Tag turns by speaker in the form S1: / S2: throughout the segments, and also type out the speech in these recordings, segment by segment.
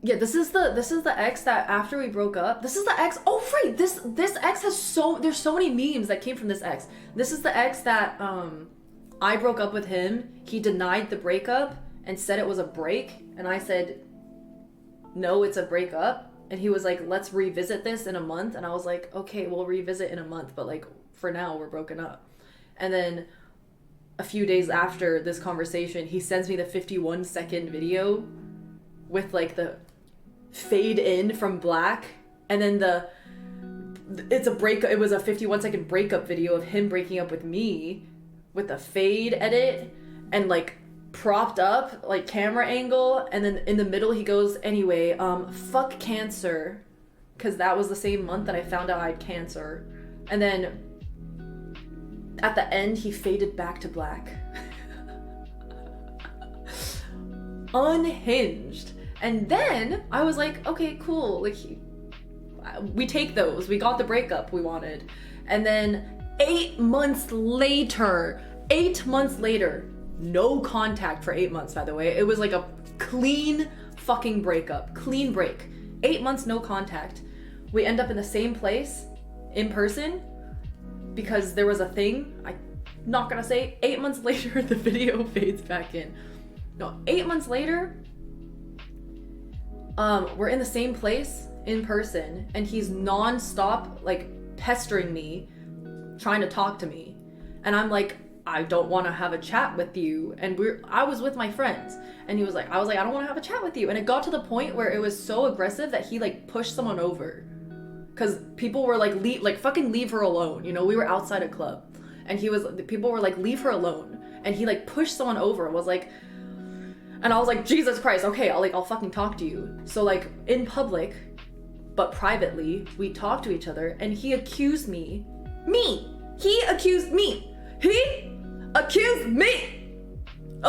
S1: Yeah, this is the ex that after we broke up. This is the ex. Oh right, this ex has there's so many memes that came from this ex. This is the ex that I broke up with him. He denied the breakup and said it was a break, and I said no, it's a breakup. And he was like, let's revisit this in a month. And I was like, okay, we'll revisit in a month, but like for now we're broken up. And then a few days after this conversation, he sends me the 51-second video with like the fade in from black, and then it was a 51-second breakup video of him breaking up with me with a fade edit and like propped up like camera angle, and then in the middle he goes, anyway, fuck cancer, because that was the same month that I found out I had cancer. And then at the end he faded back to black. Unhinged. And then I was like, okay, cool, like we take those, we got the breakup we wanted. And then 8 months later, no contact for 8 months, by the way. It was like a clean fucking breakup. Clean break. 8 months, no contact. We end up in the same place, in person, because there was a thing. I'm not gonna say. 8 months later, the video fades back in. No, 8 months later, we're in the same place, in person, and he's non-stop, like, pestering me, trying to talk to me. And I'm like, I don't want to have a chat with you. And I was with my friends, and I was like, I don't want to have a chat with you. And it got to the point where it was so aggressive that he like pushed someone over, because people were like, fucking leave her alone. You know, we were outside a club, and people were like, leave her alone. And he like pushed someone over and was like, and I was like, Jesus Christ, okay, I'll fucking talk to you. So like in public, but privately, we talked to each other, and he accused me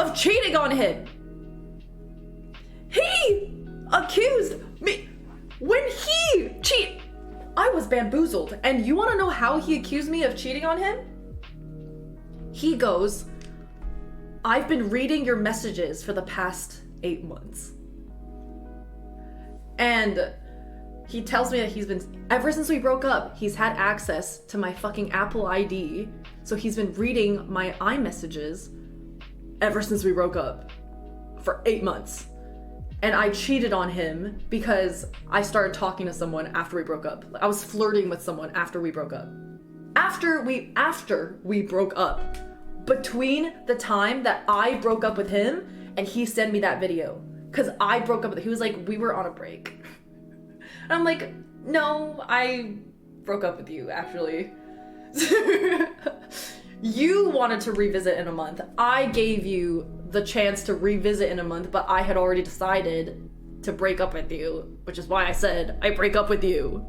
S1: of cheating on him. He accused me when he cheated. I was bamboozled. And you want to know how he accused me of cheating on him? He goes, I've been reading your messages for the past 8 months. And he tells me that ever since we broke up, he's had access to my fucking Apple ID. So he's been reading my iMessages ever since we broke up for 8 months. And I cheated on him because I started talking to someone after we broke up. I was flirting with someone after we broke up. After we broke up. Between the time that I broke up with him and he sent me that video. Because I broke up with him. He was like, we were on a break. And I'm like, no, I broke up with you, actually. You wanted to revisit in a month. I gave you the chance to revisit in a month, but I had already decided to break up with you, which is why I said I break up with you.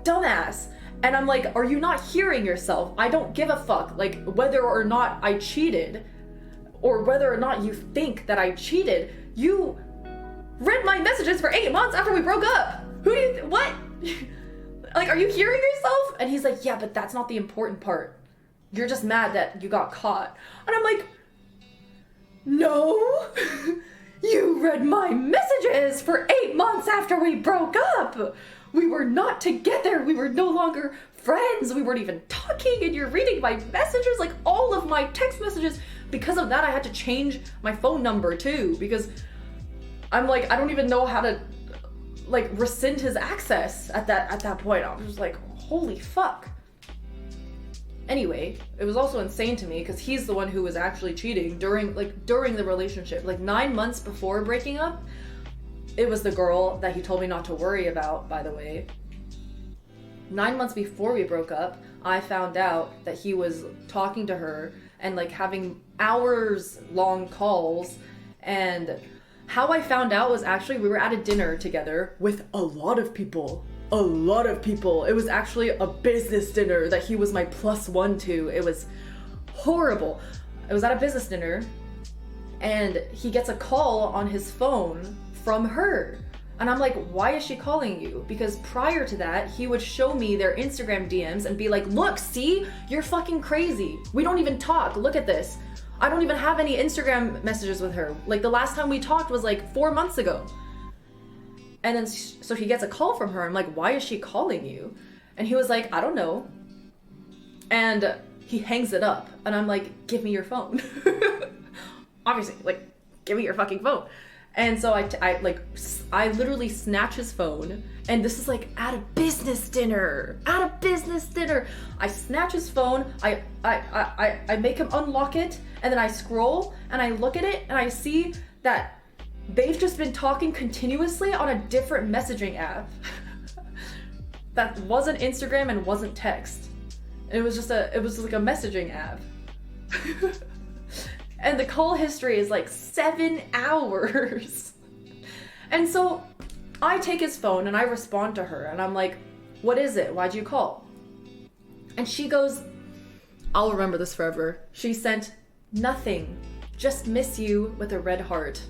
S1: Dumbass. And I'm like, are you not hearing yourself? I don't give a fuck, like, whether or not I cheated, or whether or not you think that I cheated. You read my messages for 8 months after we broke up. What? Like, are you hearing yourself? And he's like, yeah, but that's not the important part. You're just mad that you got caught. And I'm like, no, you read my messages for 8 months after we broke up. We were not together. We were no longer friends. We weren't even talking, and you're reading my messages, like all of my text messages. Because of that, I had to change my phone number too, because I'm like, I don't even know how to like rescind his access at that point. I was just like, holy fuck. Anyway, it was also insane to me because he's the one who was actually cheating during the relationship. Like 9 months before breaking up, it was the girl that he told me not to worry about, by the way. 9 months before we broke up, I found out that he was talking to her and like having hours long calls. And how I found out was actually we were at a dinner together with a lot of people. It was actually a business dinner that he was my +1 to. It was horrible. I was at a business dinner and he gets a call on his phone from her. And I'm like, why is she calling you? Because prior to that, he would show me their Instagram DMs and be like, look, see, you're fucking crazy. We don't even talk. Look at this. I don't even have any Instagram messages with her. Like the last time we talked was like 4 months ago. And then so he gets a call from her. I'm like, why is she calling you? And he was like, I don't know. And he hangs it up. And I'm like, give me your phone. Obviously, like, give me your fucking phone. And so I literally snatch his phone, and this is like at a business dinner. I snatch his phone, I make him unlock it, and then I scroll and I look at it and I see that they've just been talking continuously on a different messaging app. That wasn't Instagram and wasn't text. It was like a messaging app. And the call history is like 7 hours. And so I take his phone and I respond to her and I'm like, what is it? Why'd you call? And she goes, I'll remember this forever. She sent, nothing, just miss you with a red heart.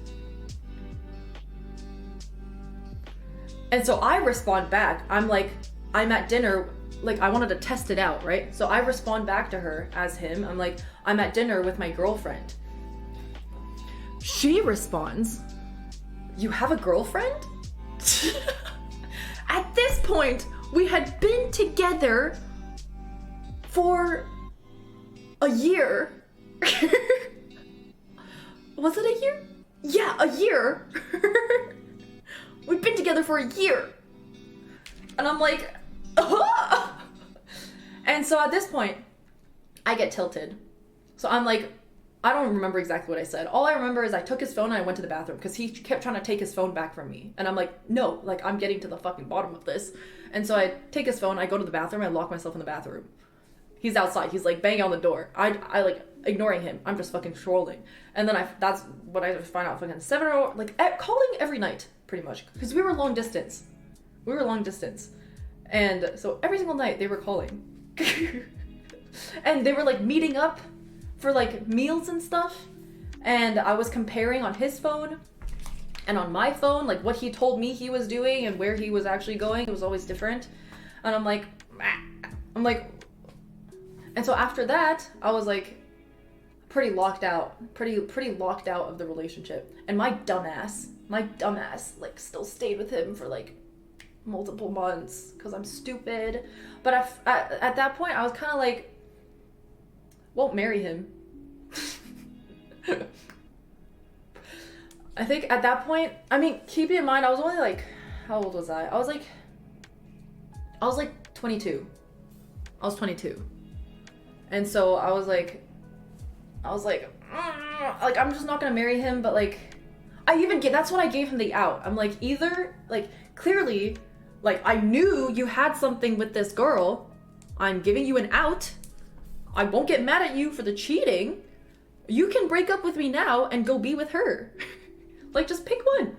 S1: And so I respond back. I'm like, I'm at dinner, like I wanted to test it out, right? So I respond back to her as him. I'm like, I'm at dinner with my girlfriend. She responds, you have a girlfriend? At this point, we had been together for a year. Was it a year? Yeah, a year. We've been together for a year. And I'm like, ah! And so at this point, I get tilted. So I'm like, I don't remember exactly what I said. All I remember is I took his phone and I went to the bathroom because he kept trying to take his phone back from me. And I'm like, no, like I'm getting to the fucking bottom of this. And so I take his phone, I go to the bathroom, I lock myself in the bathroom. He's outside, he's like banging on the door. I like ignoring him. I'm just fucking scrolling. And then that's what I find out, fucking 7 hours, like calling every night, pretty much. Because we were long distance. And so every single night they were calling. And they were like meeting up for like meals and stuff. And I was comparing on his phone and on my phone, like what he told me he was doing and where he was actually going. It was always different. And I'm like, and so after that, I was like pretty locked out of the relationship. And my dumbass, like still stayed with him for like multiple months because I'm stupid. But at that point, I was kind of like, won't marry him. I think at that point, I mean, keep in mind, I was only like, how old was I? I was like 22. I was 22. And so I was like, I'm just not gonna marry him, but like, that's when I gave him the out. I'm like, either, like, clearly, like, I knew you had something with this girl. I'm giving you an out. I won't get mad at you for the cheating. You can break up with me now and go be with her. Like, just pick one.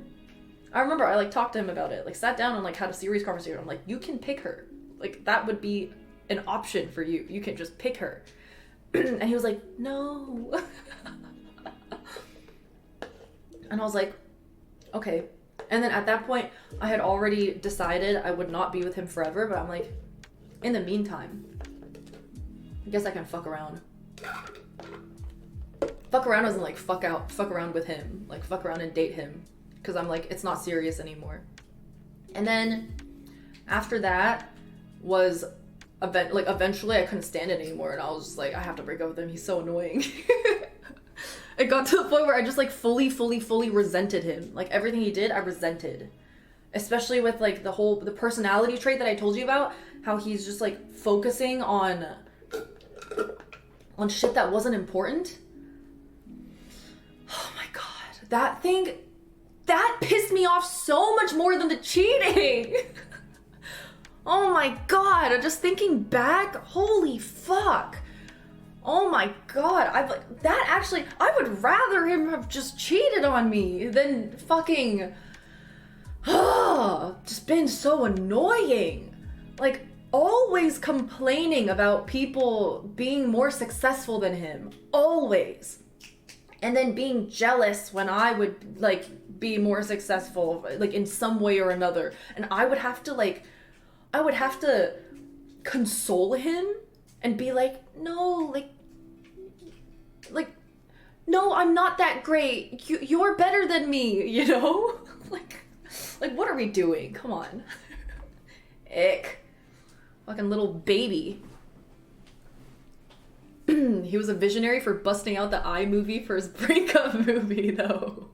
S1: I remember I, like, talked to him about it. Like, sat down and, like, had a serious conversation. I'm like, you can pick her. Like, that would be an option for you. You can just pick her. And he was like, no. And I was like, okay. And then at that point, I had already decided I would not be with him forever, but I'm like, in the meantime, I guess I can fuck around. Fuck around isn't like fuck around with him. Like, fuck around and date him. Because I'm like, it's not serious anymore. And then after that was eventually I couldn't stand it anymore, and I was just like, I have to break up with him. He's so annoying. It got to the point where I just like fully resented him. Like, everything he did, I resented. Especially with like the personality trait that I told you about, how he's just like focusing on shit that wasn't important. Oh my god. That pissed me off so much more than the cheating. Oh my god, I'm just thinking back, holy fuck. Oh my god, I would rather him have just cheated on me than fucking, just been so annoying. Like, always complaining about people being more successful than him, always. And then being jealous when I would, like, be more successful, like, in some way or another. And I would have to console him and be like, no, no, I'm not that great. You're better than me, you know? Like, Like, what are we doing? Come on. Ick. Fucking little baby. He was a visionary for busting out the iMovie for his breakup movie, though.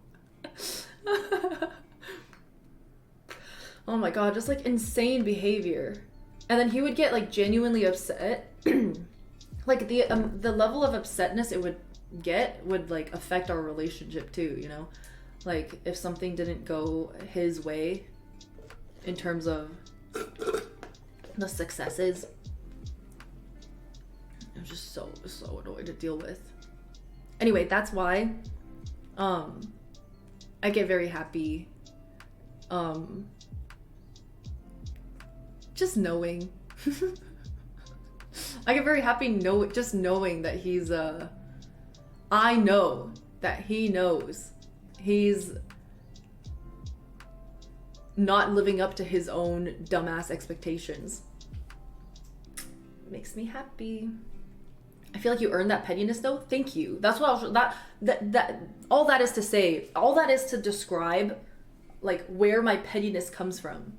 S1: Oh my god, just like insane behavior. And then he would get like genuinely upset. Like the level of upsetness it would get would like affect our relationship too, you know? Like if something didn't go his way in terms of the successes. I'm just so annoyed to deal with. Anyway, that's why I get very happy just knowing. I get very happy just knowing that he's I know that he knows he's not living up to his own dumbass expectations. Makes me happy. I feel like you earned that pettiness though. Thank you. That's what I was, that all that is to say, all that is to describe like where my pettiness comes from.